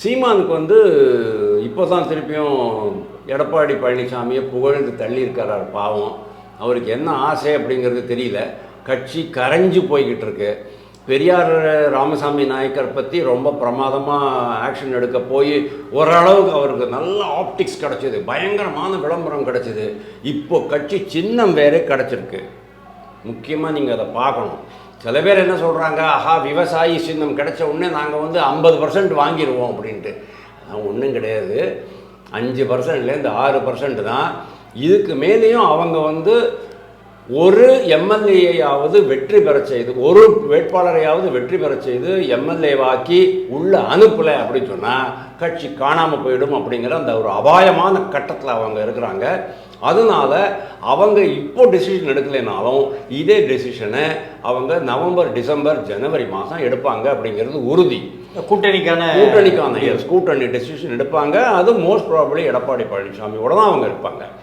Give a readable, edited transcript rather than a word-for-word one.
சீமானுக்கு வந்து இப்போ தான் திருப்பியும் எடப்பாடி பழனிசாமியை புகழ்ந்து தள்ளியிருக்கிறார். பாவம், அவருக்கு என்ன ஆசை அப்படிங்கிறது தெரியல. கட்சி கரைஞ்சு போய்கிட்டு இருக்கு. பெரியார் ராமசாமி நாயக்கர் பற்றி ரொம்ப பிரமாதமாக ஆக்ஷன் எடுக்க போய் ஓரளவுக்கு அவருக்கு நல்ல ஆப்டிக்ஸ் கிடச்சிது, பயங்கரமான விளம்பரம் கிடச்சிது. இப்போ கட்சி சின்னம் வேறே கிடச்சிருக்கு. முக்கியமாக நீங்கள் அதை பார்க்கணும். சில பேர் என்ன சொல்கிறாங்க, ஆஹா விவசாயி சின்னம் கிடைச்ச உடனே நாங்கள் வந்து 50% வாங்கிடுவோம் அப்படின்ட்டு. ஒன்றும் கிடையாது. 5%லேருந்து 6% தான். இதுக்கு மேலேயும் அவங்க வந்து ஒரு எம்எல்ஏயாவது வெற்றி பெற செய்து, ஒரு வேட்பாளரையாவது வெற்றி பெற செய்து எம்எல்ஏவாக்கி உள்ள அனுப்பலை அப்படின்னு சொன்னால் கட்சி காணாமல் போயிடும் அப்படிங்கிற அந்த ஒரு அபாயமான கட்டத்தில் அவங்க இருக்கிறாங்க. அதனால அவங்க இப்போ டெசிஷன் எடுக்கலைனாலும் இதே டெசிஷனை அவங்க நவம்பர், டிசம்பர், ஜனவரி மாதம் எடுப்பாங்க அப்படிங்கிறது உறுதி. கூட்டணிக்கான கூட்டணி டெசிஷன் எடுப்பாங்க. அது மோஸ்ட் ப்ராபபிளி எடப்பாடி பழனிசாமியோட தான் அவங்க இருப்பாங்க.